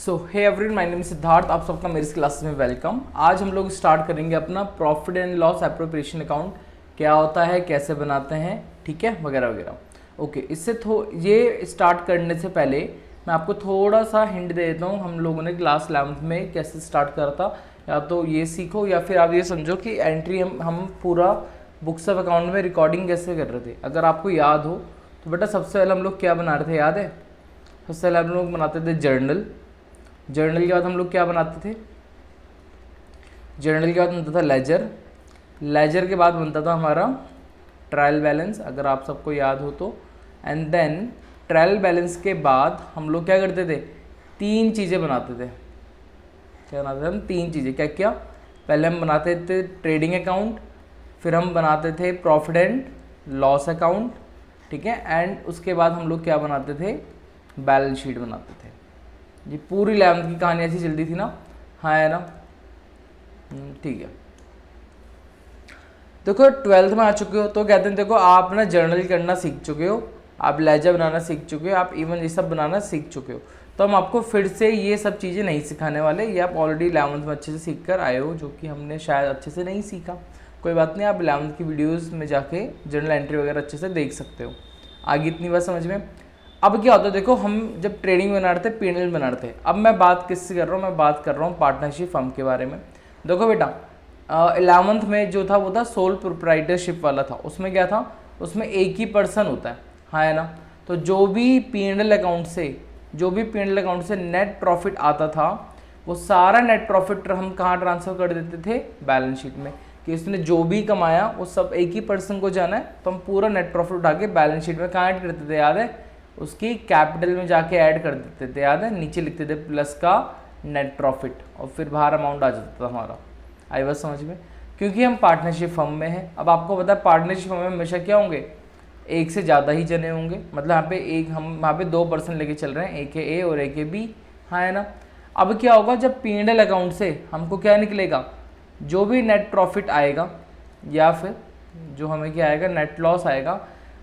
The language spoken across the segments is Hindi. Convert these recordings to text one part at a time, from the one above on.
So hey everyone, my name is Siddharth. आप सबका मेरी क्लासेस में वेलकम। आज हम लोग स्टार्ट करेंगे अपना profit and loss appropriation account. क्या होता है, कैसे बनाते हैं, ठीक है, वगैरह वगैरह। ओके, ये स्टार्ट करने से पहले मैं आपको थोड़ा सा हिंट दे देता हूँ। हम लोगों ने क्लास 11th में कैसे स्टार्ट करा था, या तो ये सीखो या फिर आप ये समझो कि एंट्री हम पूरा बुक्स ऑफ अकाउंट में रिकॉर्डिंग कैसे कर रहे थे। अगर आपको याद हो तो बेटा सबसे पहले हम लोग क्या बना रहे थे, याद है? सबसे पहले हम लोग बनाते थे जर्नल। जर्नल के बाद हम लोग क्या बनाते थे? जर्नल के बाद बनता था लेजर। लेजर के बाद बनता था हमारा ट्रायल बैलेंस, अगर आप सबको याद हो तो। एंड देन ट्रायल बैलेंस के बाद हम लोग क्या करते थे? तीन चीज़ें बनाते थे। क्या बनाते थे हम? तीन चीज़ें। क्या क्या? पहले हम बनाते थे ट्रेडिंग अकाउंट, फिर हम बनाते थे प्रॉफिट एंड लॉस अकाउंट, ठीक है, एंड उसके बाद हम लोग क्या बनाते थे? बैलेंस शीट बनाते थे। ये पूरी 11th की कहानी ऐसी चलती थी ना, हाँ है ना? ठीक है। देखो 12th में आ चुके हो तो कहते हैं देखो आप ना जर्नल करना सीख चुके हो, आप लेजर बनाना सीख चुके हो, आप इवन ये सब बनाना सीख चुके हो। तो हम आपको फिर से ये सब चीज़ें नहीं सिखाने वाले। ये आप ऑलरेडी 11th में अच्छे से सीख कर आए हो, जो कि हमने शायद अच्छे से नहीं सीखा। कोई बात नहीं, आप 11th की वीडियोज़ में जाके जर्नल एंट्री वगैरह अच्छे से देख सकते हो। आगे इतनी बात समझ में। अब क्या होता है, देखो हम जब ट्रेडिंग बना रहे थे, P&L बना रहे थे। अब मैं बात किससे कर रहा हूँ? मैं बात कर रहा हूँ पार्टनरशिप फर्म के बारे में। देखो बेटा 11th में जो था वो था सोल प्रोप्राइटरशिप वाला था। उसमें क्या था? उसमें एक ही पर्सन होता है, हाँ है ना? तो जो भी P&L अकाउंट से नेट प्रॉफिट आता था, वो सारा नेट प्रॉफिट हम कहाँ ट्रांसफ़र कर देते थे? बैलेंस शीट में। कि उसने जो भी कमाया वो सब एक ही पर्सन को जाना है, तो हम पूरा नेट प्रॉफिट उठा के बैलेंस शीट में कहाँ ऐड करते थे, याद है? उसकी कैपिटल में जाके ऐड कर देते थे, याद है? नीचे लिखते थे प्लस का नेट प्रॉफिट, और फिर बाहर अमाउंट आ जाता था हमारा। आई बात समझ में? क्योंकि हम पार्टनरशिप फर्म में हैं। अब आपको पता है पार्टनरशिप फर्म में हमेशा क्या होंगे? एक से ज़्यादा ही जने होंगे। मतलब हम यहाँ पे 2 पर्सन लेके चल रहे हैं, एक है ए और एक है बी, हाँ है ना? अब क्या होगा, जब P&L अकाउंट से हमको क्या निकलेगा? जो भी नेट प्रॉफिट आएगा या फिर जो हमें क्या आएगा, नेट लॉस आएगा,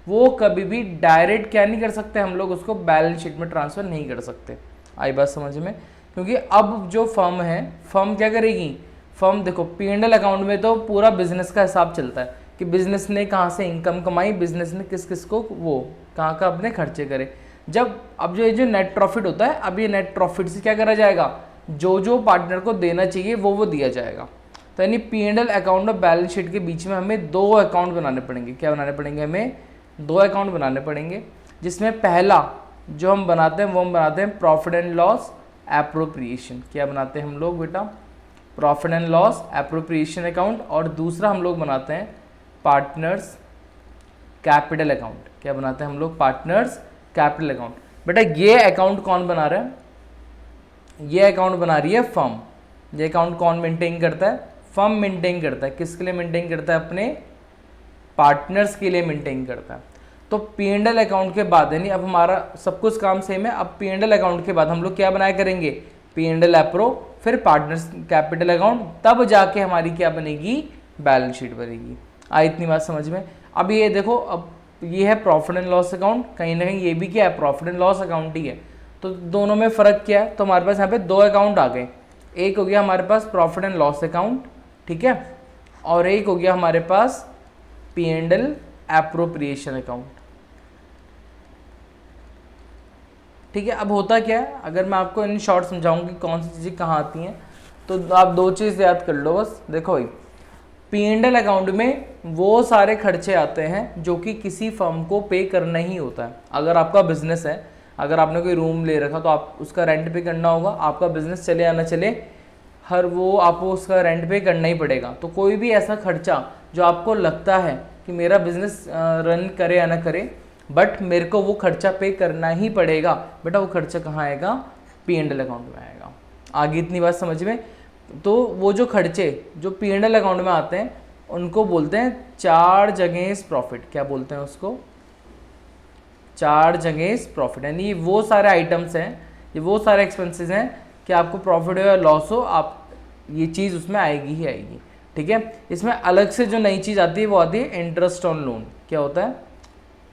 वो कभी भी डायरेक्ट क्या नहीं कर सकते हम लोग, उसको बैलेंस शीट में ट्रांसफ़र नहीं कर सकते। आई बात समझ में? क्योंकि अब जो फर्म है, फर्म क्या करेगी? फर्म देखो P&L अकाउंट में तो पूरा बिजनेस का हिसाब चलता है कि बिजनेस ने कहाँ से इनकम कमाई, बिजनेस ने किस किस को वो कहाँ का अपने खर्चे करे। जब अब जो नेट प्रॉफिट होता है, अब ये नेट प्रॉफिट से क्या करा जाएगा? जो पार्टनर को देना चाहिए वो दिया जाएगा। तो यानी P&L अकाउंट और बैलेंस शीट के बीच में हमें 2 अकाउंट बनाने पड़ेंगे। क्या बनाने पड़ेंगे? हमें 2 अकाउंट बनाने पड़ेंगे, जिसमें पहला जो हम बनाते हैं वो हम बनाते हैं प्रॉफिट एंड लॉस एप्रोप्रिएशन। क्या बनाते हैं हम लोग बेटा? Profit and loss appropriation account. और दूसरा हम लोग बनाते हैं पार्टनर्स कैपिटल अकाउंट। क्या बनाते हैं हम लोग? Partners capital account. बेटा ये अकाउंट कौन बना रहा है? ये अकाउंट बना रही है फर्म। ये अकाउंट कौन मेंटेन करता है? फर्म मेंटेन करता है। किसके लिए मेंटेन करता है? अपने पार्टनर्स के लिए मेंटेन करता है। तो P&L अकाउंट के बाद, यानी अब हमारा सब कुछ काम सेम है। अब P&L अकाउंट के बाद हम लोग क्या बनाया करेंगे? P&L एप्रो, फिर पार्टनर्स कैपिटल अकाउंट, तब जाके हमारी क्या बनेगी? बैलेंस शीट बनेगी। आई इतनी बात समझ में? अब ये देखो, अब ये है प्रॉफिट एंड लॉस अकाउंट, कहीं ना कहीं ये भी क्या है? प्रॉफिट एंड लॉस अकाउंट ही है। तो दोनों में फ़र्क क्या है? तो हमारे पास यहाँ पे 2 अकाउंट आ गए। एक हो गया हमारे पास प्रॉफिट एंड लॉस अकाउंट, ठीक है, और एक हो गया हमारे पास P&L एप्रोप्रिएशन अकाउंट, ठीक है। अब होता क्या है, अगर मैं आपको इन शॉर्ट समझाऊं कि कौन सी चीज़ें कहाँ आती हैं, तो आप 2 चीज़ याद कर लो बस। देखो भाई, P&L अकाउंट में वो सारे खर्चे आते हैं जो कि किसी फर्म को पे करना ही होता है। अगर आपका बिजनेस है, अगर आपने कोई रूम ले रखा तो आप उसका रेंट पे करना होगा। आपका बिजनेस चले या ना चले, हर वो आपको उसका रेंट पे करना ही पड़ेगा। तो कोई भी ऐसा खर्चा जो आपको लगता है कि मेरा बिजनेस रन करे या ना करे, बट मेरे को वो खर्चा पे करना ही पड़ेगा, बेटा वो खर्चा कहाँ आएगा? P&L अकाउंट में आएगा। आगे इतनी बात समझ में? तो वो जो खर्चे जो P&L अकाउंट में आते हैं उनको बोलते हैं चार्ज अगेंस्ट प्रॉफिट। क्या बोलते हैं उसको? Charge against profit. यानी ये वो सारे आइटम्स हैं, ये वो सारे एक्सपेंसेस हैं कि आपको प्रॉफिट हो या लॉस हो, आप ये चीज़ उसमें आएगी ही आएगी, ठीक है। इसमें अलग से जो नई चीज़ आती है वो आती है इंटरेस्ट ऑन लोन। क्या होता है?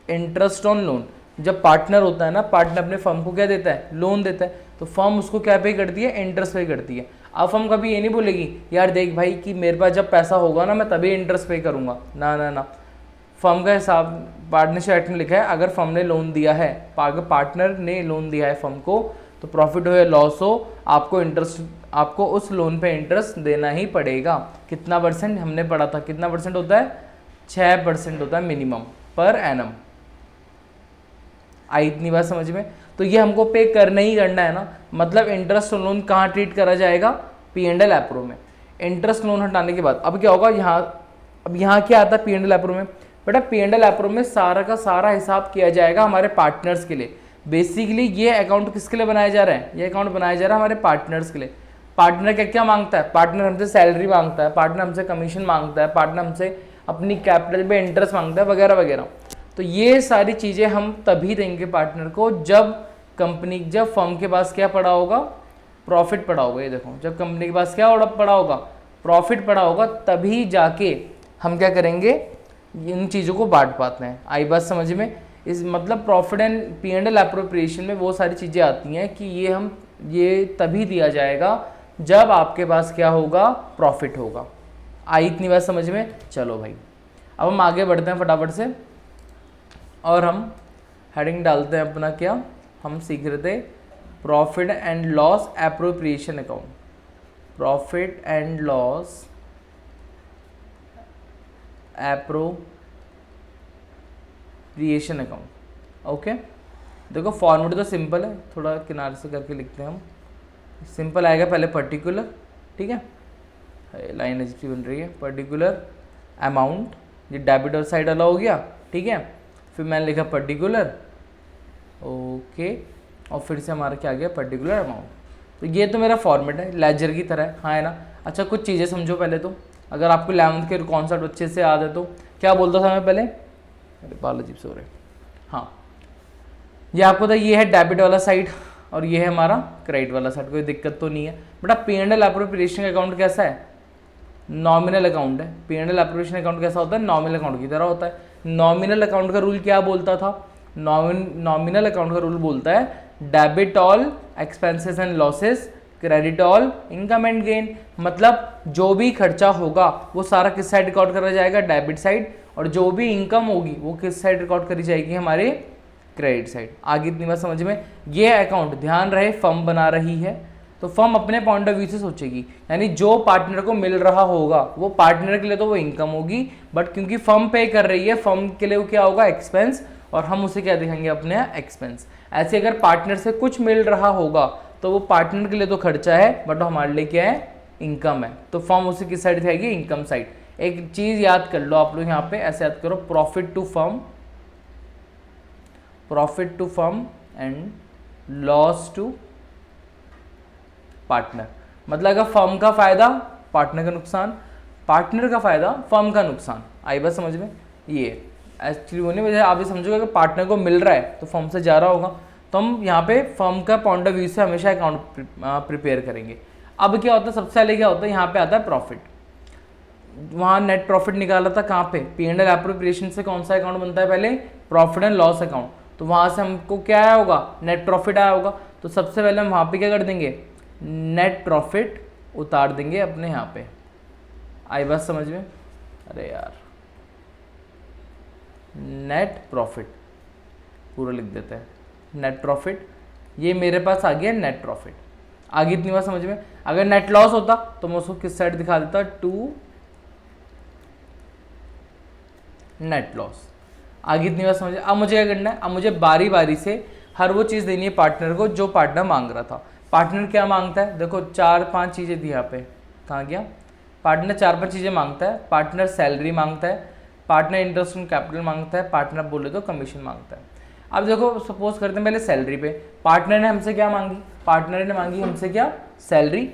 Interest on loan. जब पार्टनर होता है ना, पार्टनर अपने फर्म को क्या देता है? लोन देता है। तो फर्म उसको क्या पे करती है, इंटरेस्ट पे करती है। अब फर्म कभी ये नहीं बोलेगी यार देख भाई कि मेरे पास जब पैसा होगा ना मैं तभी इंटरेस्ट पे करूँगा, ना ना ना। फर्म का हिसाब पार्टनरशिप एक्ट में लिखा है, अगर फर्म ने लोन दिया है, अगर पार्टनर ने लोन दिया है फर्म को, तो प्रॉफिट हो या लॉस हो, आपको इंटरेस्ट, आपको उस लोन पे इंटरेस्ट देना ही पड़ेगा। कितना परसेंट हमने पढ़ा था, कितना परसेंट होता है, 6% होता है मिनिमम पर एनम। आई इतनी बात समझ में? तो ये हमको पे करना ही करना है ना। मतलब इंटरेस्ट लोन कहाँ ट्रीट करा जाएगा, P&L एप्रो में। इंटरेस्ट लोन हटाने के बाद अब क्या होगा यहाँ, अब यहाँ क्या आता है P&L एप्रो में, बेटा P&L एप्रो में सारा का सारा हिसाब किया जाएगा हमारे पार्टनर्स के लिए। बेसिकली ये अकाउंट किसके लिए बनाया जा रहा है, ये अकाउंट बनाया जा रहा है हमारे पार्टनर्स के लिए। पार्टनर क्या क्या मांगता है, पार्टनर हमसे सैलरी मांगता है, पार्टनर हमसे कमीशन मांगता है, पार्टनर हमसे अपनी कैपिटल पे इंटरेस्ट मांगता है वगैरह वगैरह। तो ये सारी चीज़ें हम तभी देंगे पार्टनर को जब कंपनी, जब फर्म के पास क्या पड़ा होगा, प्रॉफिट पड़ा होगा। ये देखो जब कंपनी के पास क्या पड़ा होगा, प्रॉफिट पड़ा होगा, तभी जाके हम क्या करेंगे, इन चीज़ों को बांट पाते हैं। आई बात समझ में? इस मतलब प्रॉफिट एंड P&L एप्रोप्रिएशन में वो सारी चीज़ें आती हैं कि ये तभी दिया जाएगा जब आपके पास क्या होगा, प्रॉफिट होगा। आई इतनी बात समझ में? चलो भाई अब हम आगे बढ़ते हैं फटाफट से, और हम हेडिंग डालते हैं अपना, क्या हम सीख रहे थे, profit and loss appropriation account. Profit and loss appropriation account. Okay देखो फॉर्मेट तो सिंपल है, थोड़ा किनारे से करके लिखते हैं हम। सिंपल आएगा पहले पर्टिकुलर, ठीक है, लाइन अजीब सी बन रही है, पर्टिकुलर अमाउंट, ये डेबिट और साइड वाला हो गया, ठीक है। फिर मैंने लिखा पर्टिकुलर, ओके, और फिर से हमारा क्या आ गया, पर्टिकुलर अमाउंट। तो ये तो मेरा फॉर्मेट है, लेजर की तरह है, हाँ है ना। अच्छा कुछ चीज़ें समझो पहले तो, अगर आपको 11th के कॉन्सेप्ट अच्छे से याद है तो क्या बोलता था मैं पहले, अरे बाल अजीब से हो रहे, हाँ ये आपको था, ये है डेबिट वाला साइड और ये है हमारा क्रेडिट वाला साइड, कोई दिक्कत तो नहीं है बेटा। P&L एप्रोप्रिएशन अकाउंट कैसा है, नॉमिनल अकाउंट है। P&L एप्रोप्रिएशन अकाउंट कैसा होता है, नॉमिनल अकाउंट की तरह होता है। नॉमिनल अकाउंट का रूल क्या बोलता था, नॉमिनल अकाउंट का रूल बोलता है debit all expenses and losses, credit all income and gain. मतलब जो भी खर्चा होगा वो सारा किस साइड रिकॉर्ड करा जाएगा, डेबिट साइड, और जो भी इनकम होगी वो किस साइड रिकॉर्ड करी जाएगी, हमारे क्रेडिट साइड। आगे इतनी बात समझ में? ये अकाउंट ध्यान रहे फर्म बना रही है, तो फर्म अपने पॉइंट ऑफ व्यू से सोचेगी, यानी जो पार्टनर को मिल रहा होगा वो पार्टनर के लिए तो वो इनकम होगी, बट क्योंकि फर्म पे कर रही है, फर्म के लिए वो क्या होगा, एक्सपेंस, और हम उसे क्या दिखाएंगे, अपने एक्सपेंस। ऐसे अगर पार्टनर से कुछ मिल रहा होगा तो वो पार्टनर के लिए तो खर्चा है, बट हमारे लिए क्या है, इनकम है, तो फर्म उसे किस साइड दिखाएगी, इनकम साइड। एक चीज याद कर लो आप लोग यहाँ पे, ऐसे याद करो, profit to firm, profit to firm and loss to partner. मतलब अगर फर्म का फायदा पार्टनर का नुकसान, पार्टनर का फायदा फर्म का नुकसान। आई बात समझ में? ये एक्चुअली होने वजह आप ये समझोगे अगर पार्टनर को मिल रहा है तो फर्म से जा रहा होगा, तो हम यहाँ पे फर्म का पॉइंट ऑफ व्यू से हमेशा अकाउंट प्रिपेयर करेंगे। अब क्या होता है, सबसे पहले क्या होता है, यहाँ पे आता है प्रॉफिट। वहाँ नेट प्रॉफिट निकाला था कहाँ पे, P&L एप्रोप्रिएशन से कौन सा अकाउंट बनता है पहले, प्रॉफिट एंड लॉस अकाउंट। तो वहाँ से हमको क्या आया होगा, नेट प्रॉफिट आया होगा। तो सबसे पहले हम वहाँ पे क्या कर देंगे, नेट प्रॉफिट उतार देंगे अपने यहाँ पे। आई बात समझ में? अरे यार नेट प्रॉफिट पूरा लिख देते हैं, नेट प्रॉफिट, ये मेरे पास आ गया नेट प्रॉफिट। आगे इतनी बात समझ में? अगर नेट लॉस होता तो मैं उसको किस साइड दिखा देता, टू नेट लॉस। आगे इतनी बात समझ। अब मुझे क्या करना है, अब मुझे बारी बारी से हर वो चीज़ देनी है पार्टनर को जो पार्टनर मांग रहा था। पार्टनर क्या मांगता है, देखो 4-5 चीज़ें थी यहाँ पे, कहाँ गया, पार्टनर 4-5 चीज़ें मांगता है। पार्टनर सैलरी मांगता है, पार्टनर इंटरेस्ट ऑन कैपिटल मांगता है, पार्टनर बोले तो कमीशन मांगता है। अब देखो सपोज करते हैं पहले सैलरी पे, पार्टनर ने हमसे क्या मांगी, पार्टनर ने मांगी हमसे क्या, सैलरी।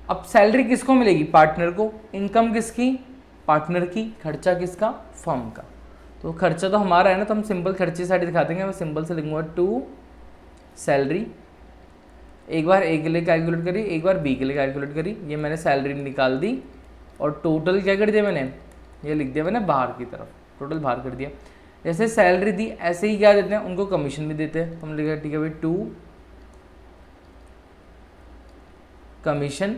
अब सैलरी किसको मिलेगी, पार्टनर को। इनकम किसकी, पार्टनर की। खर्चा किसका, फर्म का। तो खर्चा तो हमारा है ना, तो हम सिंपल खर्चे साइड दिखा देंगे। मैं सिंपल से लिखूंगा टू सैलरी। एक बार ए के लिए कैलकुलेट करी, एक बार बी के लिए कैलकुलेट करी, ये मैंने सैलरी निकाल दी और टोटल क्या कर दिया मैंने, ये लिख दिया मैंने बाहर की तरफ, टोटल बाहर कर दिया। जैसे सैलरी दी ऐसे ही क्या देते हैं, उनको कमीशन भी देते हैं। तो हम लिखा ठीक है भाई टू कमीशन,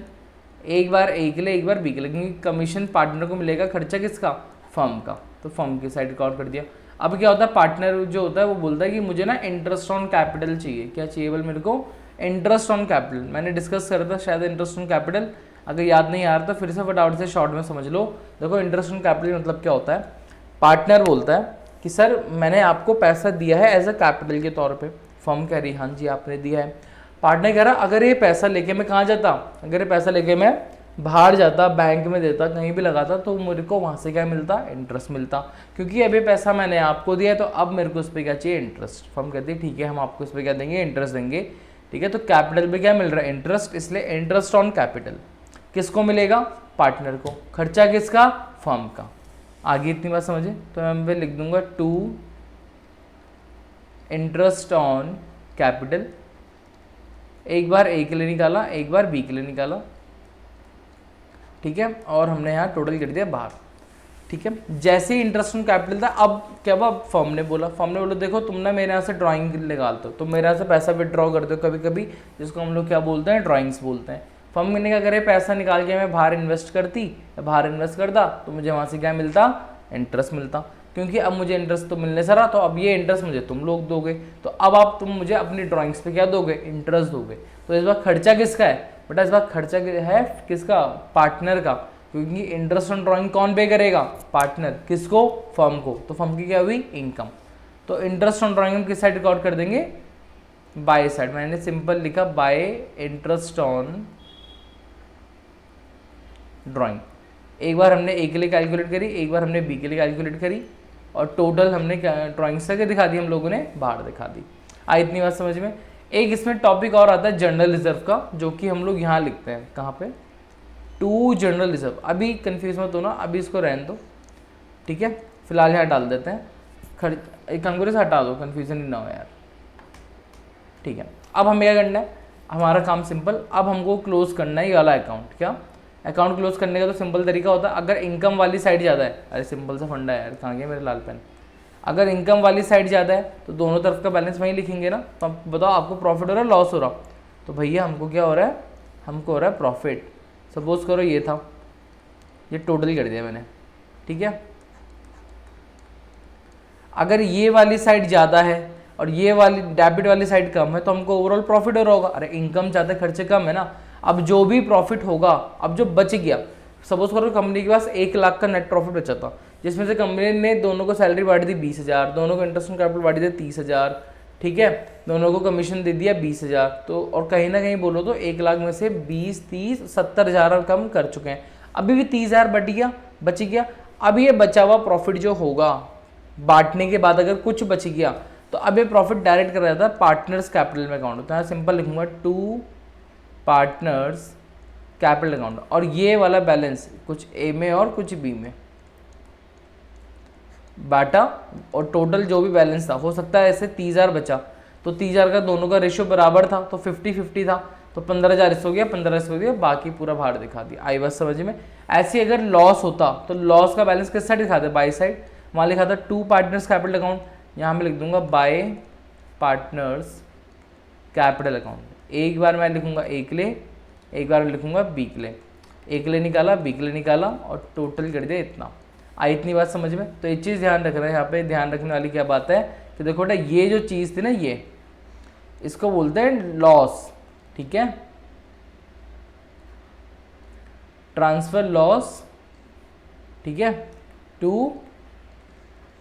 एक बार ए के लिए एक बार बी के लिए, क्योंकि कमीशन पार्टनर को मिलेगा, खर्चा किसका, फर्म का, तो फर्म की साइड रिकॉर्ड कर दिया। अब क्या होता है, पार्टनर जो होता है वो बोलता है कि मुझे ना इंटरेस्ट ऑन कैपिटल चाहिए। क्या चाहिए बोल मेरे को, इंटरेस्ट ऑन कैपिटल। मैंने डिस्कस करा था शायद इंटरेस्ट ऑन कैपिटल, अगर याद नहीं आ रहा तो फिर से फटाफट से शॉर्ट में समझ लो। देखो इंटरेस्ट ऑन कैपिटल मतलब क्या होता है, पार्टनर बोलता है कि सर मैंने आपको पैसा दिया है एज अ कैपिटल के तौर पे, फर्म कह रही हाँ जी आपने दिया है। पार्टनर कह रहा अगर ये पैसा लेके मैं कहाँ जाता, अगर ये पैसा लेके मैं बाहर जाता, बैंक में देता, कहीं भी लगाता, तो मेरे को वहाँ से क्या मिलता, इंटरेस्ट मिलता, क्योंकि अभी पैसा मैंने आपको दिया है तो अब मेरे को उस पर क्या चाहिए, इंटरेस्ट। फर्म कहती है ठीक है हम आपको इस पर क्या देंगे, इंटरेस्ट देंगे। ठीक है, तो कैपिटल पे क्या मिल रहा है, इंटरेस्ट, इसलिए इंटरेस्ट ऑन कैपिटल किसको मिलेगा, पार्टनर को, खर्चा किसका, फर्म का। आगे इतनी बात समझे, तो मैं पे लिख दूंगा टू इंटरेस्ट ऑन कैपिटल, एक बार ए के लिए निकाला, एक बार बी के लिए निकाला। ठीक है, और हमने यहाँ टोटल कर दिया बाहर। ठीक है, जैसे ही इंटरेस्ट ऑन कैपिटल था, अब क्या हुआ, फर्म ने बोला देखो तुम ना मेरे यहाँ से ड्राइंग निकालते हो, तो मेरे यहाँ से पैसा विड्रॉ करते हो कभी कभी, जिसको हम लोग क्या बोलते हैं, ड्राइंग्स बोलते हैं। फर्म ने क्या करे, पैसा निकाल के मैं बाहर इन्वेस्ट करती, बाहर इन्वेस्ट करता तो मुझे वहाँ से क्या मिलता, इंटरेस्ट मिलता, क्योंकि अब मुझे इंटरेस्ट तो मिलने से रहा, तो अब ये इंटरेस्ट मुझे तुम लोग दोगे, तो अब आप तुम मुझे अपनी ड्राइंग्स पे क्या दोगे, इंटरेस्ट दोगे। तो इस बार खर्चा किसका है बेटा, इस बार खर्चा है किसका, पार्टनर का, क्योंकि इंटरेस्ट ऑन ड्राइंग कौन पे करेगा, पार्टनर, किसको, फर्म को, तो फर्म की क्या हुई, इनकम। तो इंटरेस्ट ऑन ड्राइंग हम किस साइड रिकॉर्ड कर देंगे, बाय साइड। मैंने सिंपल लिखा बाय इंटरेस्ट ऑन ड्राइंग। एक बार हमने ए के लिए कैलकुलेट करी, एक बार हमने बी के लिए कैलकुलेट करी, और टोटल हमने ड्राइंग से दिखा दी, हम लोगों ने बाहर दिखा दी। आई इतनी बात समझ में। एक इसमें टॉपिक और आता है जनरल रिजर्व का, जो कि हम लोग यहाँ लिखते हैं, कहाँ पे, टू जनरल रिजर्व। अभी कंफ्यूज मत होना, अभी इसको रहने दो, ठीक है, फिलहाल यहाँ डाल देते हैं। एक काम से हटा दो, कन्फ्यूजन ही ना हो यार। ठीक है, अब हमें क्या करना है, हमारा काम सिंपल, अब हमको क्लोज करना है ये वाला अकाउंट। क्या, अकाउंट क्लोज करने का तो सिंपल तरीका होता है, अगर इनकम वाली साइड ज़्यादा है, अरे सिंपल सा फंडा है यार, कहाँ गया मेरे लाल पेन, अगर इनकम वाली साइड ज़्यादा है तो दोनों तरफ का बैलेंस वहीं लिखेंगे ना। तो अब बताओ आपको प्रॉफिट हो रहा है, लॉस हो रहा, तो भैया हमको क्या हो रहा है, हमको हो रहा है प्रॉफिट। सपोज करो ये था, ये टोटल कर दिया मैंने, ठीक है। अगर ये वाली साइड ज़्यादा है और ये वाली डेबिट वाली साइड कम है, तो हमको ओवरऑल प्रॉफिट हो रहा होगा। अरे इनकम ज़्यादा खर्चे कम है ना, अब जो भी प्रॉफिट होगा, अब जो बच गया, सपोज करो कंपनी के पास 1 लाख का नेट प्रॉफिट बचा था, जिसमें से कंपनी ने दोनों को सैलरी बांट दी 20,000, दोनों को इंटरेस्ट ऑन कैपिटल बांट दी 30,000, ठीक है, दोनों को कमीशन दे दिया 20,000, तो और कहीं ना कहीं बोलो तो 1 लाख में से 20, 30, 70,000 कम कर चुके हैं, अभी भी 30,000 बच गया। अब ये बचा हुआ प्रॉफिट जो होगा बांटने के बाद, अगर कुछ बच गया, तो अब ये प्रॉफिट डायरेक्ट कर जाता है पार्टनर्स कैपिटल में अकाउंट होता है। सिंपल लिखूंगा टू पार्टनर्स कैपिटल अकाउंट, और ये वाला बैलेंस कुछ ए में और कुछ बी में बांटा, और टोटल जो भी बैलेंस था, हो सकता है ऐसे 30,000 बचा, तो 30,000 का दोनों का रेशियो बराबर था, तो 50-50 था, तो 15,000 इसको गया, 15 इसको गया, बाकी पूरा बाहर दिखा दिया। आई बात समझ में। ऐसे अगर लॉस होता तो लॉस का बैलेंस किस साइड दिखाते, बाई साइड। वहाँ लिखा था टू पार्टनर्स कैपिटल अकाउंट, यहाँ मैं लिख दूंगा बाय पार्टनर्स कैपिटल अकाउंट। एक बार मैं लिखूंगा ए के लिए, एक बार लिखूंगा बी के लिए, ए के लिए निकाला, बी के लिए निकाला, और टोटल कर दिया इतना। आई इतनी बात समझ में। तो एक चीज़ ध्यान रखना है, यहाँ पे ध्यान रखने वाली क्या बात है कि देखो बेटा, ये जो चीज़ थी ना, ये इसको बोलते हैं लॉस, ठीक है, ट्रांसफर लॉस, ठीक है, टू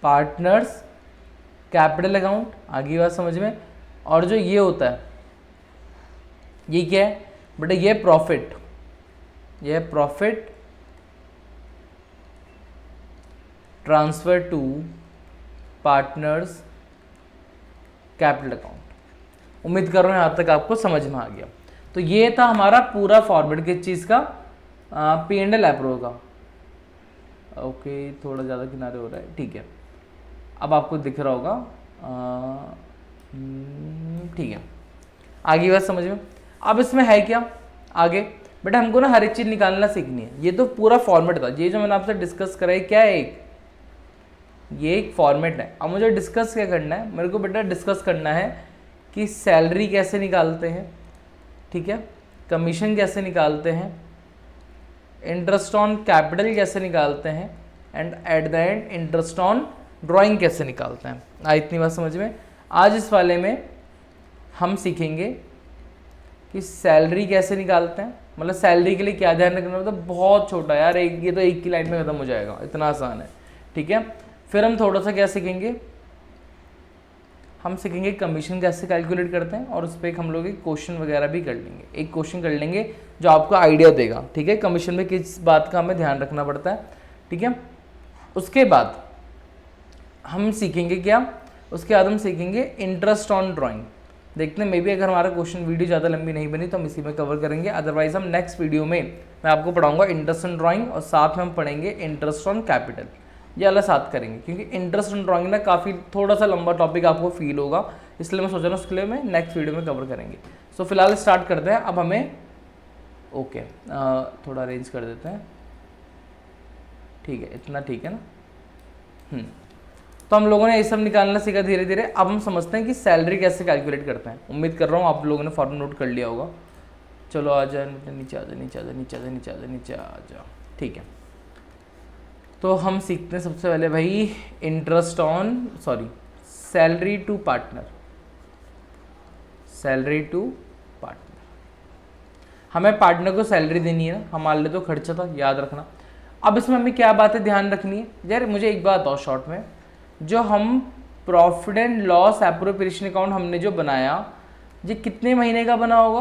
पार्टनर्स कैपिटल अकाउंट। आगे बात समझ में। और जो ये होता है, ये क्या है बेटा, ये प्रॉफिट, ये profit transfer to partners capital account. उम्मीद कर रहा हूँ यहाँ तक आपको समझ में आ गया। तो ये था हमारा पूरा फॉर्मेट किस चीज़ का, P&L अप्रूव का। ओके, थोड़ा ज़्यादा किनारे हो रहा है, ठीक है, अब आपको दिख रहा होगा, ठीक है। आगे बात समझ में। अब इसमें है क्या आगे बेटा, हमको ना हर एक चीज़ निकालना सीखनी है। ये तो पूरा फॉर्मेट था, ये जो मैंने आपसे डिस्कस करा है क्या है, ये एक फॉर्मेट है। अब मुझे डिस्कस क्या करना है, मेरे को बेटा डिस्कस करना है कि सैलरी कैसे निकालते हैं, ठीक है, कमीशन कैसे निकालते हैं, इंटरेस्ट ऑन कैपिटल कैसे निकालते हैं, and at the end interest on drawing कैसे निकालते हैं। आई इतनी बात समझ में। आज इस वाले में हम सीखेंगे कि सैलरी कैसे निकालते हैं, मतलब सैलरी के लिए क्या ध्यान रखना, मतलब बहुत छोटा यार, ये तो एक ही लाइन में खत्म हो जाएगा, इतना आसान है, ठीक है। फिर हम थोड़ा सा क्या सीखेंगे, हम सीखेंगे कमीशन कैसे कैलकुलेट करते हैं, और उस पर हम लोग एक क्वेश्चन वगैरह भी कर लेंगे, एक क्वेश्चन कर लेंगे जो आपको आइडिया देगा, ठीक है, कमीशन में किस बात का हमें ध्यान रखना पड़ता है, ठीक है। उसके बाद हम सीखेंगे क्या, उसके बाद हम सीखेंगे इंटरेस्ट ऑन ड्राइंग। देखते हैं, मे बी अगर हमारा क्वेश्चन वीडियो ज़्यादा लंबी नहीं बनी तो हम इसी में कवर करेंगे, अदरवाइज हम नेक्स्ट वीडियो में मैं आपको पढ़ाऊंगा इंटरेस्ट ऑन ड्राइंग, और साथ में हम पढ़ेंगे इंटरेस्ट ऑन कैपिटल, ये अलग साथ करेंगे, क्योंकि इंटरेस्ट ऑन ड्राइंग ना काफ़ी थोड़ा सा लंबा टॉपिक आपको फील होगा, इसलिए मैं सोच रहा हूँ उसके लिए मैं नेक्स्ट वीडियो में कवर करेंगे। सो फिलहाल स्टार्ट करते हैं। अब हमें ओके थोड़ा अरेंज कर देते हैं, ठीक है, इतना ठीक है ना। तो हम लोगों ने ये सब निकालना सीखा धीरे धीरे। अब हम समझते हैं कि सैलरी कैसे कैलकुलेट करते हैं। उम्मीद कर रहा हूँ आप लोगों ने फॉर्मूला नोट कर लिया होगा। चलो आ जाए, नीचे आ जाए, नीचे आ जाए, नीचे आ जाए, नीचे आ जाए, नीचे आ जाओ, ठीक है। तो हम सीखते हैं सबसे पहले भाई interest on salary to partner, salary to partner. हमें पार्टनर को सैलरी देनी है ना, हमारे लिए तो खर्चा था, याद रखना। अब इसमें हमें क्या बातें ध्यान रखनी है यार, मुझे एक बात बताओ शॉर्ट में, जो हम profit and loss appropriation account हमने जो बनाया, ये कितने महीने का बना होगा,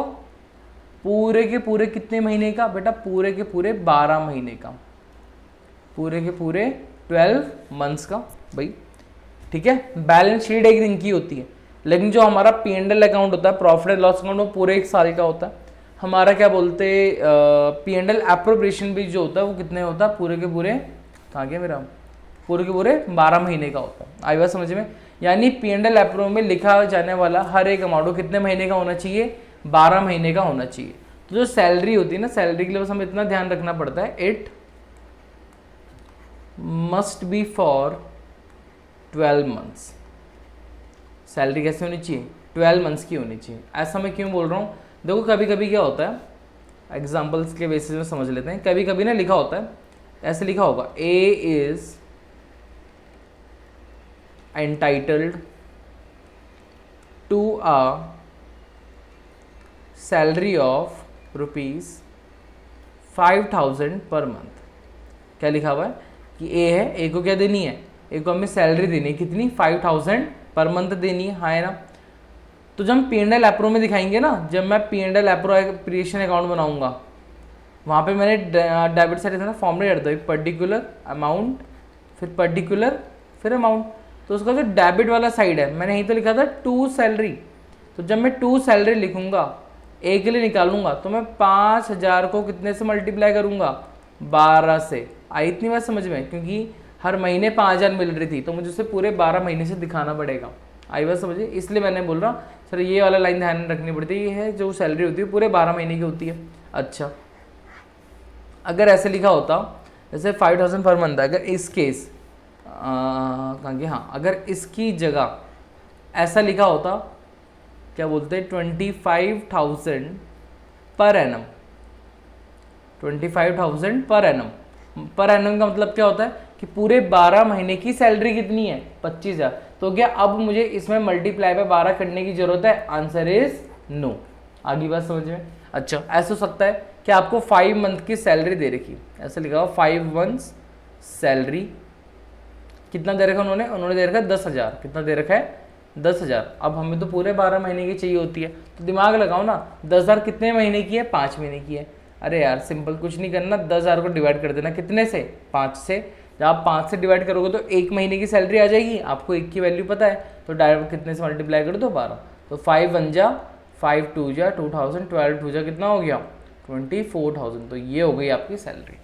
पूरे के पूरे कितने महीने का बेटा, पूरे के पूरे 12 महीने का, पूरे के पूरे 12 मंथ्स का भाई, ठीक है। बैलेंस शीट एक दिन की होती है, लेकिन जो हमारा P&L अकाउंट होता है, प्रॉफिट एंड लॉस अकाउंट, वो पूरे 1 साल का होता है। हमारा क्या बोलते P&L एप्रोप्रिएशन भी जो होता है वो कितने होता है, पूरे के पूरे, कहाँ गया मेरा, पूरे के पूरे 12 महीने का होता है। आई बात समझ में। यानी P&L एप्रो में लिखा जाने वाला हर एक अमाउंट कितने महीने का होना चाहिए, 12 महीने का होना चाहिए। तो जो सैलरी होती है ना, सैलरी के लिए बस हमें इतना ध्यान रखना पड़ता है, it must be for 12 months. Salary कैसे होनी चाहिए, 12 मंथ्स की होनी चाहिए। ऐसा मैं क्यों बोल रहा हूँ, देखो कभी कभी क्या होता है, एग्जाम्पल्स के बेसिस में समझ लेते हैं। कभी कभी ना लिखा होता है, ऐसे लिखा होगा, A is entitled to a salary of ₹5,000 per month. क्या लिखा हुआ है कि ए है, ए को क्या देनी है, ए को हमें सैलरी देनी है, कितनी, 5,000 पर मंथ देनी है, हाँ है ना। तो जब हम P&L एप्रो में दिखाएंगे ना, जब मैं P&L एप्रोप्रिएशन अकाउंट बनाऊंगा, वहाँ पे मैंने डेबिट साइड ना फॉर्मूला रखता है, पर्टिकुलर अमाउंट, फिर पर्टिकुलर, फिर अमाउंट। तो उसका जो डेबिट वाला साइड है, मैंने यहीं तो लिखा था टू सैलरी। तो जब मैं टू सैलरी लिखूंगा, ए के लिए निकालूंगा, तो मैं 5,000 को कितने से मल्टीप्लाई करूंगा, 12 से। आई इतनी बात समझ में, क्योंकि हर महीने 5,000 मिल रही थी, तो मुझे उसे पूरे 12 महीने से दिखाना पड़ेगा। आई बात समझिए, इसलिए मैंने बोल रहा सर ये वाला लाइन ध्यान रखनी पड़ती है, ये है जो सैलरी होती है पूरे 12 महीने की होती है। अच्छा, अगर ऐसे लिखा होता, जैसे 5,000 पर मंथ, अगर इस केस कहाँ गया, हाँ, अगर इसकी जगह ऐसा लिखा होता, क्या बोलते हैं, 25,000 per annum, 25,000 per annum. Per annum का मतलब क्या होता है कि पूरे 12 महीने की सैलरी कितनी है, 25,000। तो क्या अब मुझे इसमें मल्टीप्लाई बाय 12 करने की जरूरत है, आंसर इज नो। आगे बात समझ में। अच्छा, ऐसा हो सकता है कि आपको 5 मंथ की सैलरी दे रखी, ऐसा लिखा हुआ 5 मंथ्स सैलरी, कितना दे रखा उन्होंने दे रखा है 10,000। कितना दे रखा है, 10,000। अब हमें तो पूरे 12 महीने की चाहिए होती है, तो दिमाग लगाओ ना, 10,000 कितने महीने की है, 5 महीने की है। अरे यार सिंपल, कुछ नहीं करना, 10,000 को डिवाइड कर देना, कितने से, 5 से। जब आप 5 से डिवाइड करोगे तो 1 महीने की सैलरी आ जाएगी, आपको 1 की वैल्यू पता है, तो डायरेक्ट कितने से मल्टीप्लाई कर दो, 12। तो 5 1 जा, 5 2 जा 2,000, 12 2 जा कितना हो गया, 24,000। तो ये हो गई आपकी सैलरी।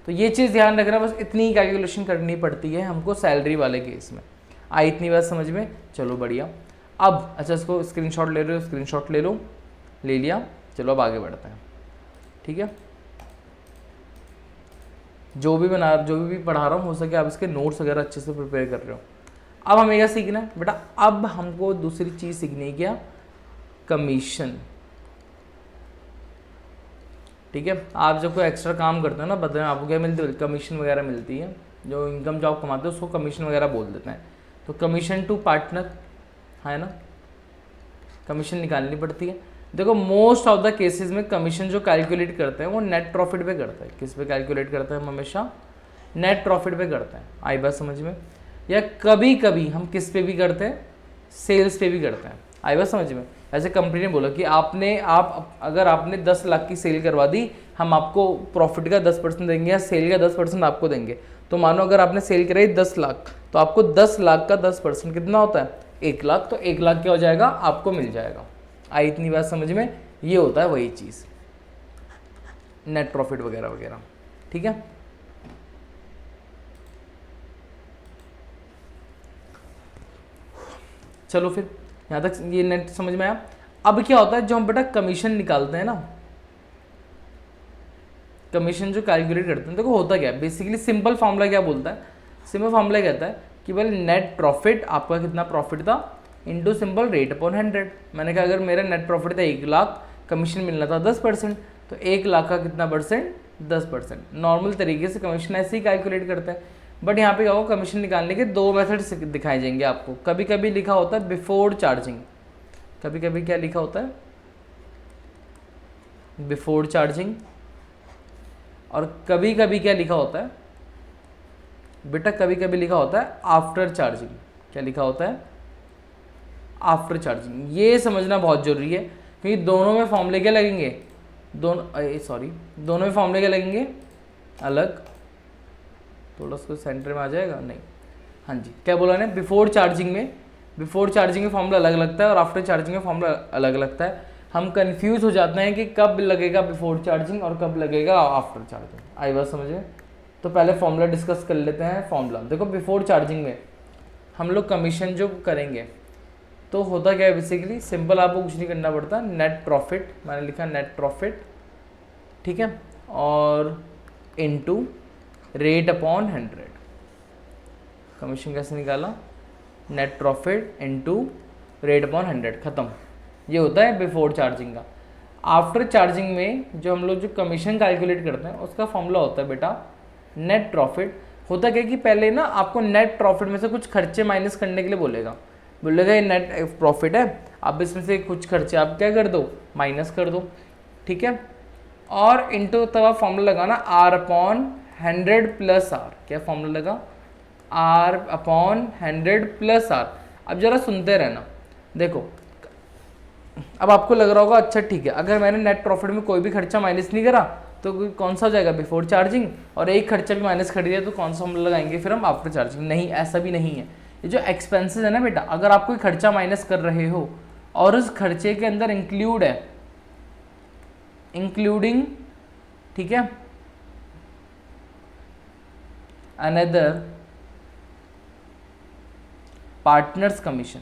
तो ये चीज़ ध्यान रखना, बस इतनी कैलकुलेशन करनी पड़ती है हमको सैलरी वाले केस में। आई इतनी बात समझ में, चलो बढ़िया। अब अच्छा, इसको स्क्रीनशॉट ले रहे हो, स्क्रीनशॉट ले लो, ले लिया। चलो अब आगे बढ़ते हैं, ठीक है। जो भी पढ़ा रहा हूँ, हो सके आप इसके नोट्स वगैरह अच्छे से प्रिपेयर कर रहे हो। अब हमें क्या सीखना है बेटा, अब हमको दूसरी चीज़ सीखनी है, क्या, कमीशन। ठीक है। आप जब कोई एक्स्ट्रा काम करते हो ना, बदले में आपको क्या मिलती है, कमीशन वगैरह मिलती है। जो इनकम जॉब कमाते हैं उसको कमीशन वगैरह बोल देते हैं। तो कमीशन टू पार्टनर है ना, कमीशन निकालनी पड़ती है। देखो मोस्ट ऑफ द केसेस में कमीशन जो कैलकुलेट करते हैं वो नेट प्रॉफिट पे करते हैं। किस पे कैलकुलेट करते हैं हम हमेशा, नेट प्रॉफिट पे करते हैं। आई बात समझ में। या कभी कभी हम किस पे भी करते हैं, सेल्स पे भी करते हैं। आई बात समझ में। ऐसे कंपनी ने बोला कि अगर आपने 10 लाख की सेल करवा दी, हम आपको प्रॉफिट का 10% देंगे या सेल का 10% आपको देंगे। तो मानो अगर आपने सेल कराई 10 लाख, तो आपको 10 लाख का 10% कितना होता है, 1 लाख। तो 1 लाख क्या हो जाएगा, आपको मिल जाएगा। आई इतनी बात समझ में। ये होता है वही चीज़, नेट प्रॉफिट वगैरह वगैरह। ठीक है। चलो फिर यहाँ तक ये नेट समझ में आया। अब क्या होता है, जो हम बेटा कमीशन निकालते हैं ना, कमीशन जो कैलकुलेट करते हैं, देखो होता क्या है बेसिकली, सिंपल फॉर्मूला क्या बोलता है, सिंपल फॉर्मूला कहता है कि भाई नेट प्रॉफिट, आपका कितना प्रॉफिट था, इंटू सिंपल रेट अपॉन 100। मैंने कहा अगर मेरा नेट प्रॉफिट था 1 लाख, कमीशन मिलना था 10%, तो 1 लाख का कितना परसेंट, 10%। नॉर्मल तरीके से कमीशन ऐसे ही कैलकुलेट करते हैं। बट यहाँ पे क्या होगा, कमीशन निकालने के 2 मेथड दिखाए जाएंगे आपको। कभी कभी लिखा होता है बिफोर चार्जिंग, कभी कभी क्या लिखा होता है, बिफोर चार्जिंग। और कभी कभी क्या लिखा होता है बेटा, कभी कभी लिखा होता है आफ्टर चार्जिंग। क्या लिखा होता है, आफ्टर चार्जिंग। ये समझना बहुत जरूरी है, क्योंकि दोनों में फॉर्मूले क्या लगेंगे, दोनों में फॉर्मूले क्या लगेंगे, अलग। थोड़ा सा सेंटर में आ जाएगा, नहीं, हाँ जी, क्या बोला ने, बिफोर चार्जिंग में फॉर्मूला अलग लगता है और आफ्टर चार्जिंग में फॉर्मूला अलग लगता है। हम कंफ्यूज हो जाते हैं कि कब लगेगा बिफोर चार्जिंग और कब लगेगा आफ्टर चार्जिंग। आई बात समझे। तो पहले फॉर्मूला डिस्कस कर लेते हैं। फॉर्मूला देखो, बिफोर चार्जिंग में हम लोग कमीशन जो करेंगे तो होता क्या है, बेसिकली सिंपल, आपको कुछ नहीं करना पड़ता। नेट प्रॉफिट, मैंने लिखा नेट प्रॉफिट, ठीक है, और इनटू रेट अपॉन 100। कमीशन कैसे निकाला, net profit into rate upon 100, खत्म। ये होता है बिफोर चार्जिंग का। आफ्टर चार्जिंग में जो हम लोग जो कमीशन कैलकुलेट करते हैं उसका फॉर्मूला होता है बेटा नेट प्रॉफिट। होता क्या कि पहले ना आपको नेट प्रॉफिट में से कुछ खर्चे माइनस करने के लिए बोलेगा ये नेट प्रॉफिट है, अब इसमें से कुछ खर्चे आप क्या कर दो, माइनस कर दो, ठीक है। और इंटू तब आप फॉर्मूला लगाना आर अपॉन 100 प्लस आर। क्या फॉर्मूला लगा, आर अपॉन 100 प्लस आर। अब जरा सुनते रहना, देखो अब आपको लग रहा होगा अच्छा ठीक है, अगर मैंने नेट प्रॉफिट में कोई भी खर्चा माइनस नहीं करा तो कौन सा हो जाएगा, बिफोर चार्जिंग, और एक खर्चा भी माइनस कर दिया तो कौन सा फॉर्मूला लगाएंगे फिर हम, आफ्टर चार्जिंग। नहीं, ऐसा भी नहीं है। ये जो एक्सपेंसेस है ना बेटा, अगर आप कोई खर्चा माइनस कर रहे हो और उस खर्चे के अंदर इंक्लूड है, इंक्लूडिंग, ठीक है, अनदर पार्टनर्स कमीशन,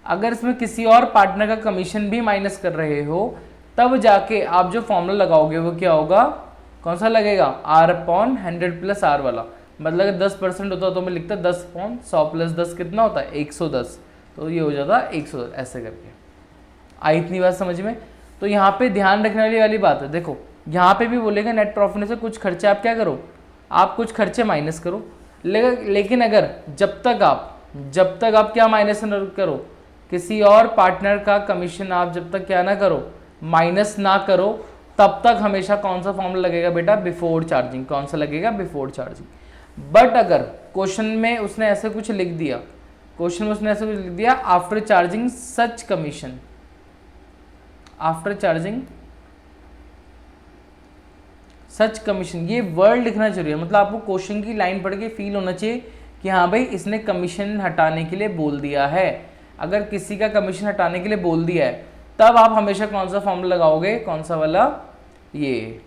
अगर इसमें किसी और पार्टनर का कमीशन भी माइनस कर रहे हो तब जाके आप जो फॉर्मूला लगाओगे वो क्या होगा, कौन सा लगेगा, आर अपॉन 100 प्लस आर वाला। मतलब 10% होता तो मैं लिखता 10 अपॉन 100 प्लस 10 कितना होता है, 110, तो ये हो जाता 110, ऐसे करके। आई इतनी बात समझ में। तो यहाँ पे ध्यान रखने वाली बात है, देखो यहाँ पे भी बोलेगा नेट प्रॉफिट में से कुछ खर्चे आप क्या करो, आप कुछ खर्चे माइनस करो। लेकिन अगर जब तक आप क्या माइनस करो, किसी और पार्टनर का कमीशन आप जब तक क्या ना करो, माइनस ना करो, तब तक हमेशा कौन सा फॉर्मूला लगेगा बेटा, बिफोर चार्जिंग। कौन सा लगेगा, बिफोर चार्जिंग। बट अगर क्वेश्चन में उसने ऐसे कुछ लिख दिया, after charging such commission, after charging such commission, ये वर्ड लिखना जरूरी है। मतलब आपको क्वेश्चन की लाइन पढ़ के फील होना चाहिए कि हाँ भाई इसने कमीशन हटाने के लिए बोल दिया है। अगर किसी का कमीशन हटाने के लिए बोल दिया है तब आप हमेशा कौन सा फॉर्मूला लगाओगे, कौन सा वाला, ये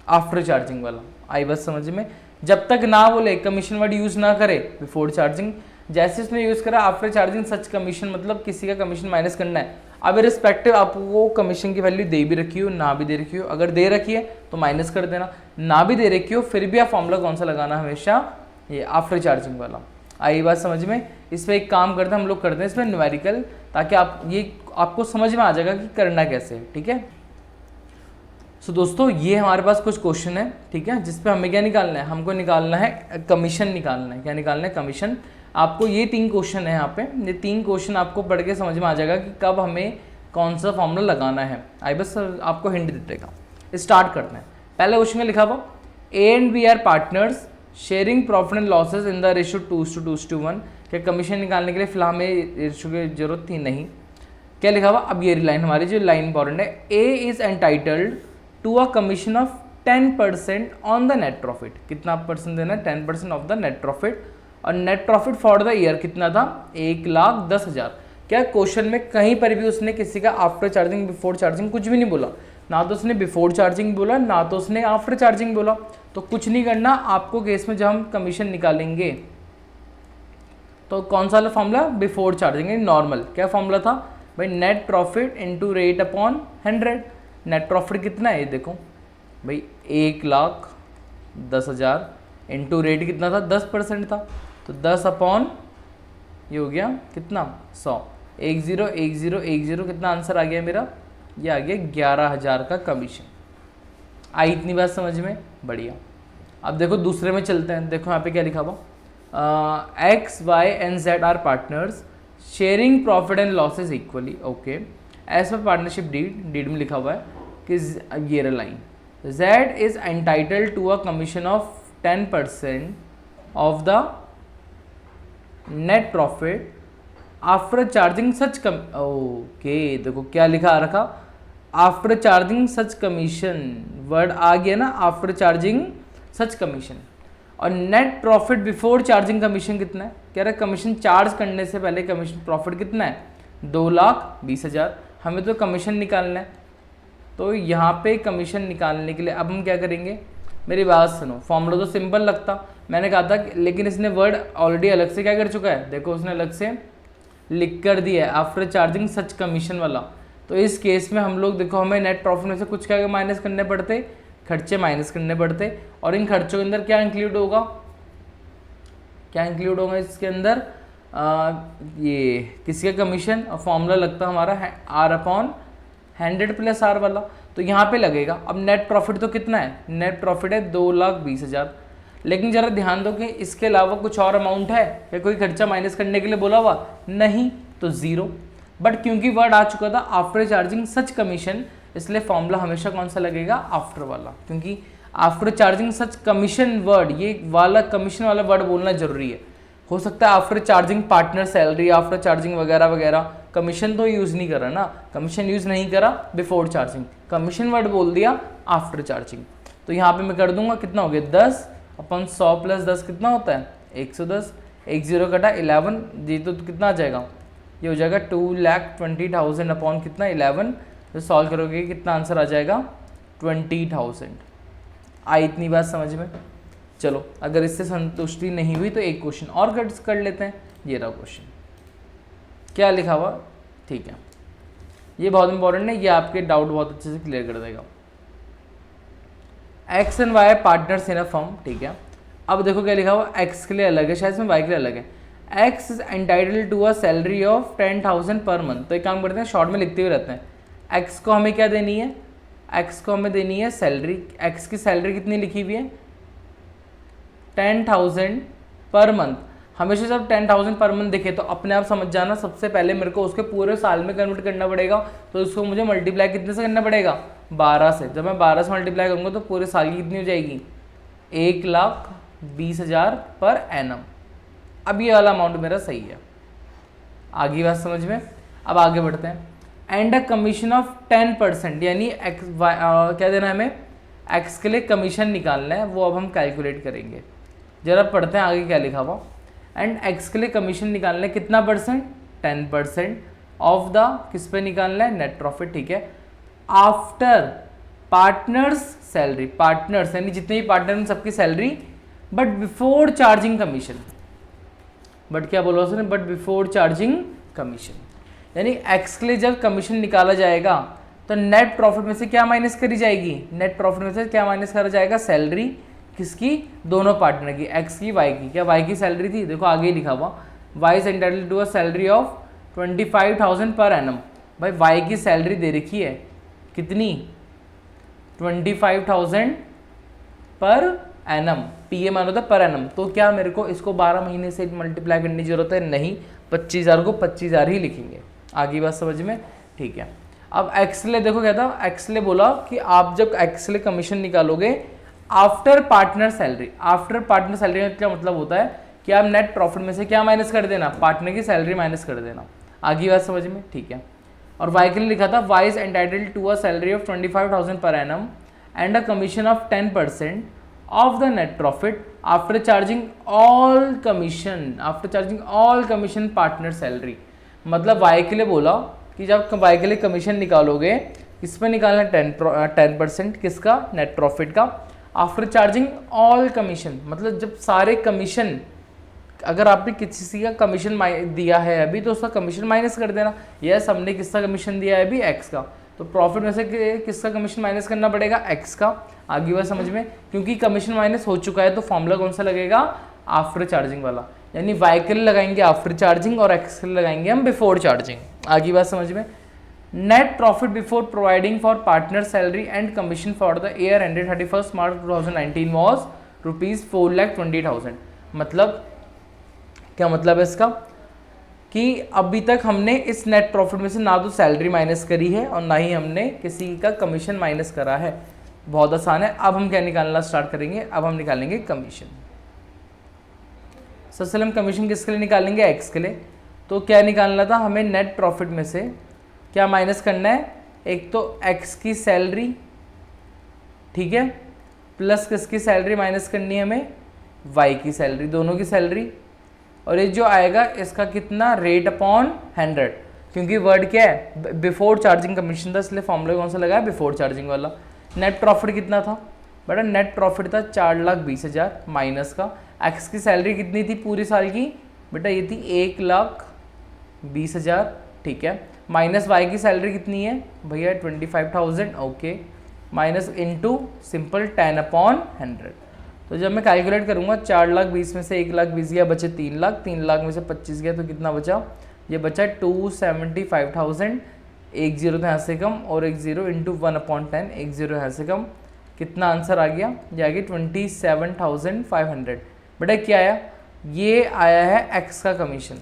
आफ्टर चार्जिंग वाला। आई बस समझ में। जब तक ना बोले, कमीशन वर्ड यूज ना करे, बिफोर चार्जिंग। जैसे उसने यूज करा आफ्टर चार्जिंग सच कमीशन, मतलब किसी का कमीशन माइनस करना है। अब रिस्पेक्टिव आपको कमीशन की वैल्यू दे भी रखी हो, ना भी दे रखी हो, अगर दे रखी है तो माइनस कर देना, ना भी दे रखी हो फिर भी आप फॉर्मूला कौन सा लगाना, हमेशा ये आफ्टर चार्जिंग वाला। आई बात समझ में। इस पर एक काम करते हैं हम लोग, करते हैं इसमें न्यूमेरिकल, ताकि आप ये आपको समझ में आ जाएगा कि करना कैसे है, ठीक है। सो दोस्तों ये हमारे पास कुछ क्वेश्चन है, ठीक है, जिस पे हमें क्या निकालना है, हमको निकालना है कमीशन निकालना है। क्या निकालना है? कमीशन। आपको ये 3 क्वेश्चन है यहाँ पे, ये 3 क्वेश्चन आपको पढ़ के समझ में आ जाएगा कि कब हमें कौन सा फॉर्मूला लगाना है। आई बस आपको हिंट दे देगा। स्टार्ट करते हैं। पहले क्वेश्चन में लिखा हुआ A and B are partners sharing profit and losses in the ratio 2:2:1। क्या कमीशन निकालने के लिए फिलहाल हमें रेशियो की जरूरत थी? नहीं। क्या लिखा हुआ? अब ये लाइन हमारी जो लाइन इंपॉर्टेंट है, A is entitled to a commission of 10% on the net profit. कितना परसेंट देना है? 10% ऑफ द नेट प्रॉफिट। और net profit for the year कितना था? 1,10,000। क्या क्वेश्चन में कहीं पर भी उसने किसी का आफ्टर चार्जिंग बिफोर चार्जिंग कुछ भी नहीं बोला, ना तो उसने बिफोर चार्जिंग बोला, ना तो उसने आफ्टर चार्जिंग बोला। तो कुछ नहीं करना आपको केस में। जब हम कमीशन निकालेंगे तो कौन सा वाला फॉर्मूला? Before charging, normal. क्या फॉर्मूला था भाई? Net profit into rate upon 100। Net profit कितना है? ये देखो भाई 1,10,000 इंटू रेट कितना था? 10% था, तो 10 अपॉन ये हो गया कितना? 100। 10,10,10 कितना आंसर आ गया मेरा? ये आ गया 11,000 का कमीशन। आई इतनी बात समझ में? बढ़िया। अब देखो दूसरे में चलते हैं। देखो यहाँ पे क्या लिखा हुआ, X Y and Z are partners sharing profit and losses equally. Okay, as per partnership deed में लिखा हुआ है कि ये line Z is entitled to a commission of 10% of the net profit after charging such कम। ओके, देखो क्या लिखा रखा, after charging such commission. Word आ गया ना, आफ्टर चार्जिंग सच कमीशन। और net profit before charging commission कितना है? कह रहा है कमीशन चार्ज करने से पहले कमीशन प्रॉफिट कितना है? 2,20,000। हमें तो कमीशन निकालना है, तो यहाँ पे कमीशन निकालने के लिए अब हम क्या करेंगे? मेरी बात सुनो, फॉर्मूला तो सिंपल लगता, मैंने कहा था, लेकिन इसने वर्ड ऑलरेडी अलग से क्या कर चुका है। देखो उसने अलग से लिख कर दिया है आफ्टर चार्जिंग सच कमीशन वाला। तो इस केस में हम लोग देखो, हमें नेट प्रॉफिट में से कुछ क्या माइनस करने पड़ते? खर्चे माइनस करने पड़ते। और इन खर्चों के अंदर क्या इंक्लूड होगा? क्या इंक्लूड होगा इसके अंदर? ये किसी का कमीशन। और फॉर्मूला लगता हमारा R अपॉन 100 प्लस R वाला, तो यहाँ पे लगेगा। अब नेट प्रॉफिट तो कितना है? नेट प्रॉफिट है 2,20,000। लेकिन ज़रा ध्यान दो कि इसके अलावा कुछ और अमाउंट है या कोई खर्चा माइनस करने के लिए बोला हुआ? नहीं, तो 0। बट क्योंकि वर्ड आ चुका था आफ्टर चार्जिंग सच कमीशन, इसलिए फॉर्मूला हमेशा कौन सा लगेगा? आफ्टर वाला। क्योंकि after charging such commission word, ये वाला कमीशन वाला वर्ड बोलना जरूरी है। हो सकता है after charging partner salary, after charging वगैरह वगैरह, कमीशन तो यूज़ नहीं करा ना, कमीशन यूज़ नहीं करा बिफोर चार्जिंग, कमीशन वर्ड बोल दिया आफ्टर चार्जिंग। तो यहाँ पे मैं कर दूंगा, कितना हो गया? 10 अपन 100 प्लस 10 कितना होता है? 110। 10 कटा 11, ये तो कितना आ जाएगा? ये हो जाएगा 2,20,000 अपॉन कितना? 11। तो सॉल्व करोगे कितना आंसर आ जाएगा? 20,000। आई इतनी बात समझ में? चलो, अगर इससे संतुष्टि नहीं हुई तो एक क्वेश्चन और कर लेते हैं। ये रहा क्वेश्चन, क्या लिखा हुआ? ठीक है, ये बहुत इंपॉर्टेंट है, ये आपके डाउट बहुत अच्छे से क्लियर कर देगा। X and Y partners in a firm, ठीक है। अब देखो क्या लिखा हुआ, एक्स के लिए अलग है, शायद इसमें वाई के लिए अलग है। X is entitled to a salary of 10,000 per month. तो एक काम करते हैं, शॉर्ट में लिखते हुए रहते हैं। एक्स को हमें क्या देनी है? एक्स को हमें देनी है सैलरी। एक्स की सैलरी कितनी लिखी हुई है? 10,000 पर मंथ। हमेशा जब 10,000 पर मंथ दिखे तो अपने आप समझ जाना, सबसे पहले मेरे को उसके पूरे साल में कन्वर्ट करना पड़ेगा। तो उसको मुझे मल्टीप्लाई कितने से करना पड़ेगा? 12 से। जब मैं 12 से मल्टीप्लाई करूँगा तो पूरे साल की कितनी हो जाएगी? 1,20,000 पर एनम। अब ये वाला अमाउंट मेरा सही है। आगे बात समझ में? अब आगे बढ़ते हैं। एंड अ कमीशन ऑफ 10%, यानी एक्स क्या देना है हमें? एक्स के लिए कमीशन निकालना है, वो अब हम कैलकुलेट करेंगे। जरा पढ़ते हैं आगे क्या लिखा हुआ। एंड एक्स के लिए कमीशन निकालना है कितना परसेंट? 10% ऑफ द, किस पे निकालना है? नेट प्रॉफिट, ठीक है। आफ्टर पार्टनर्स सैलरी, पार्टनर्स यानी जितने भी पार्टनर हैं सबकी salary, but before charging commission. But क्या बोला उसने? But before charging commission. यानी एक्स के लिए जब कमीशन निकाला जाएगा तो नेट प्रॉफिट में से क्या माइनस करी जाएगी? नेट प्रॉफिट में से क्या माइनस करा जाएगा? सैलरी किसकी? दोनों पार्टनर की, एक्स की वाई की। क्या वाई की सैलरी थी? देखो आगे लिखा हुआ, Y is entitled to a salary of 25,000 per annum. भाई वाई की सैलरी दे रखी है कितनी? 25,000 पर एनम, पी ए मान होता है पर एनम, तो क्या मेरे को इसको 12 महीने से मल्टीप्लाई करने की जरूरत है? नहीं, 25,000 को 25,000 ही लिखेंगे। आगे बात समझ में? ठीक है। अब एक्सले देखो क्या था, एक्सले बोला कि आप जब एक्सले कमीशन निकालोगे after partner salary, after partner salary का क्या मतलब होता है कि आप नेट प्रॉफिट में से क्या माइनस कर देना? पार्टनर की सैलरी माइनस कर देना। आगे बात समझ में? ठीक है। और वाई के लिए लिखा था Y is entitled to a salary of 25,000 per annum and a commission of 10% of the net profit after charging all commission, after charging all commission partner salary. मतलब वाई के लिए बोला कि जब वाई के लिए कमीशन निकालोगे, किस पे निकालना है? 10% किसका? नेट प्रॉफिट का। आफ्टर चार्जिंग ऑल कमीशन मतलब जब सारे कमीशन, अगर आपने किसी का कमीशन दिया है अभी तो उसका कमीशन माइनस कर देना। यस, हमने किसका कमीशन दिया है अभी? एक्स का, तो प्रॉफिट में से किसका कमीशन माइनस करना पड़ेगा? एक्स का। आगे बात समझ में? क्योंकि कमीशन माइनस हो चुका है तो फॉर्मूला कौन सा लगेगा? आफ्टर चार्जिंग वाला, यानी वाई के लिए लगाएंगे आफ्टर चार्जिंग और एक्स के लिए लगाएंगे हम बिफोर चार्जिंग। आगे बात समझ में? Net profit before providing for partner salary and commission for the year ended 31 March 2019 was ₹4,20,000। मतलब क्या मतलब है इसका? कि अभी तक हमने इस नेट प्रॉफिट में से ना तो सैलरी माइनस करी है और ना ही हमने किसी का कमीशन माइनस करा है। बहुत आसान है। अब हम क्या निकालना स्टार्ट करेंगे? अब हम निकालेंगे कमीशन। सबसे पहले हम कमीशन किसके लिए निकालेंगे? एक्स के लिए। तो क्या निकालना था हमें? नेट प्रॉफिट में से क्या माइनस करना है? एक तो एक्स की सैलरी, ठीक है, प्लस किसकी सैलरी माइनस करनी है हमें? वाई की सैलरी, दोनों की सैलरी। और ये जो आएगा इसका कितना? रेट अपॉन 100, क्योंकि वर्ड क्या है? बिफोर चार्जिंग कमीशन था, इसलिए फॉर्मूला कौन सा लगा है? बिफोर चार्जिंग वाला। नेट प्रॉफिट कितना था बेटा? नेट प्रॉफिट था 4,20,000 माइनस का। एक्स की सैलरी कितनी थी पूरी साल की? बेटा ये थी 1,20,000, ठीक है। माइनस वाई की सैलरी कितनी है भैया? 25,000, ओके। Minus into simple 10/100। तो जब मैं कैलकुलेट करूंगा 4,20,000 में से 1,20,000 गया, बचे 3,00,000, 3,00,000 में से 25 गया तो कितना बचा? ये बचा 275,000। एक जीरो तो यहाँ से कम और एक जीरो इंटू 1/10, एक जीरो यहाँ से कम। कितना आंसर आ गया? ये आ गया 27,500। बेटा क्या आया? ये आया है एक्स का कमीशन।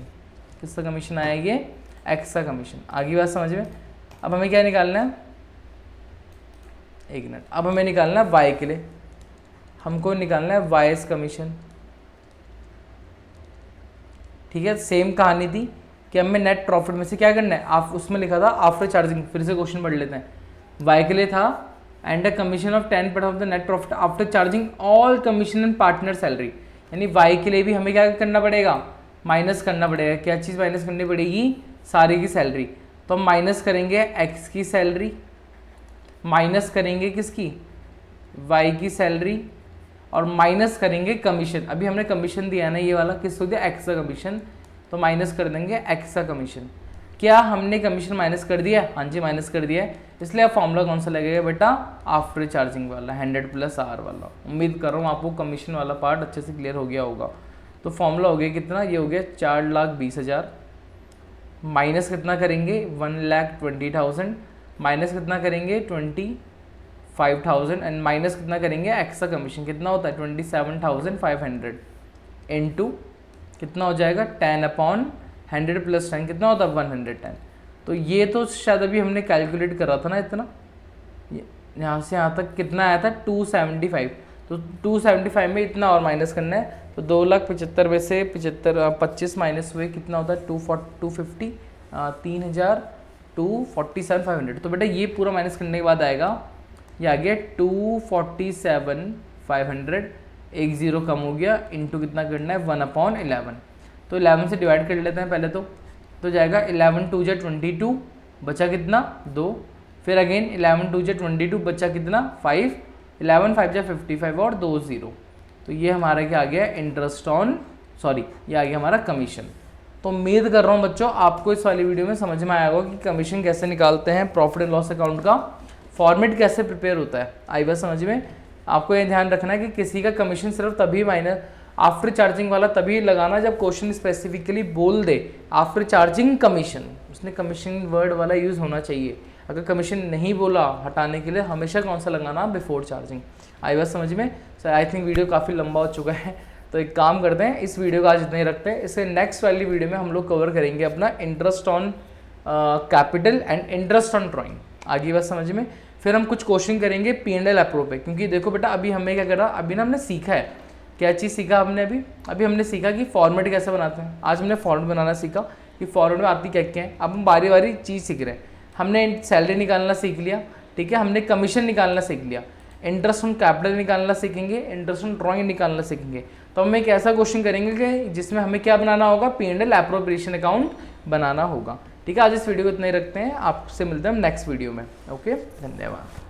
किसका कमीशन आया? ये एक्स का कमीशन। आगे बात समझ में? अब हमें क्या निकालना है? एक मिनट। अब हमें निकालना है वाई के लिए। हमको निकालना है वाइस कमीशन, ठीक है। सेम कहानी थी कि हमें नेट प्रॉफिट में से क्या करना है? आप उसमें लिखा था आफ्टर चार्जिंग। फिर से क्वेश्चन पढ़ लेते हैं। वाई के लिए था and a commission of 10% of the net profit after charging all commission and partner salary. यानी वाई के लिए भी हमें क्या करना पड़ेगा? माइनस करना पड़ेगा। क्या चीज़ माइनस करनी पड़ेगी? सारी की सैलरी। तो हम माइनस करेंगे एक्स की सैलरी, माइनस करेंगे किसकी? वाई की सैलरी, और माइनस करेंगे कमीशन। अभी हमने कमीशन दिया ना, ये वाला किसको दिया? एक्स का कमीशन। तो माइनस कर देंगे एक्स का कमीशन। क्या हमने कमीशन माइनस कर दिया? हाँ जी, माइनस कर दिया है। इसलिए अब फॉर्मूला कौन सा लगेगा बेटा? आफ्टर चार्जिंग वाला, 100 + R वाला। उम्मीद कर रहा हूँ आपको कमीशन वाला पार्ट अच्छे से क्लियर हो गया होगा। तो फॉर्मूला हो गया कितना? ये हो गया 4,20,000 माइनस कितना करेंगे? 1,20,000 माइनस कितना करेंगे? 25,000 एंड माइनस कितना करेंगे? Extra commission. कितना होता है? 27,500 इंटू कितना हो जाएगा? 10/100 + 10 कितना होता है? 110। तो ये तो शायद अभी हमने कैलकुलेट करा था ना इतना, यहाँ से यहाँ तक कितना आया था? 275। तो 275 में इतना और माइनस करना है। तो 2,75,000 में से 25 माइनस हुए कितना होता है? 250, 3,000, 247,500। तो बेटा ये पूरा माइनस करने के बाद आएगा, ये आ गया 247,500। एक जीरो कम हो गया, इंटू कितना करना है? 1/11। तो 11 से डिवाइड कर लेते हैं पहले तो जाएगा 11 2 × 22, बचा कितना? 2। फिर अगेन 11 2 × 22, बचा कितना? 5। 11 5 × 55 और 2 0। तो ये हमारा क्या आ गया? इंटरेस्ट ऑन, सॉरी ये आ गया हमारा कमीशन। तो उम्मीद कर रहा हूँ बच्चों आपको इस वाली वीडियो में समझ में आया होगा कि कमीशन कैसे निकालते हैं, प्रॉफिट एंड लॉस अकाउंट का फॉर्मेट कैसे प्रिपेयर होता है। आई बात समझ में? आपको ये ध्यान रखना है कि किसी का कमीशन सिर्फ तभी माइनस आफ्टर चार्जिंग वाला तभी लगाना जब क्वेश्चन स्पेसिफिकली बोल दे आफ्टर चार्जिंग कमीशन, उसने कमीशन वर्ड वाला यूज़ होना चाहिए। अगर कमीशन नहीं बोला हटाने के लिए, हमेशा कौन सा लगाना, बिफोर चार्जिंग। आई बात समझ में। सर आई थिंक वीडियो काफ़ी लंबा हो चुका है, तो एक काम करते हैं, इस वीडियो का आज इतना ही रखते हैं। इससे नेक्स्ट वाली वीडियो में हम लोग कवर करेंगे अपना interest on capital and interest on drawing. आगे बात समझ में। फिर हम कुछ क्वेश्चन करेंगे P&L अप्रो पे, क्योंकि देखो बेटा अभी हमें क्या करा, अभी ना हमने सीखा है, क्या चीज़ सीखा हमने अभी हमने सीखा कि फॉर्मेट कैसे बनाते हैं। आज हमने फॉर्मेट बनाना सीखा कि फॉर्मेट में आती क्या क्या है। अब हम बारी बारी चीज़ सीख रहे हैं। हमने सैलरी निकालना सीख लिया, ठीक है, हमने कमीशन निकालना सीख लिया, इंटरेस्ट ऑन कैपिटल निकालना सीखेंगे, इंटरेस्ट ऑन ड्राइंग निकालना सीखेंगे। तो हम एक ऐसा क्वेश्चन करेंगे कि जिसमें हमें क्या बनाना होगा, P&L एप्रोप्रिएशन अकाउंट बनाना होगा। ठीक है, आज इस वीडियो को इतना ही रखते हैं, आपसे मिलते हैं हम नेक्स्ट वीडियो में। ओके, धन्यवाद।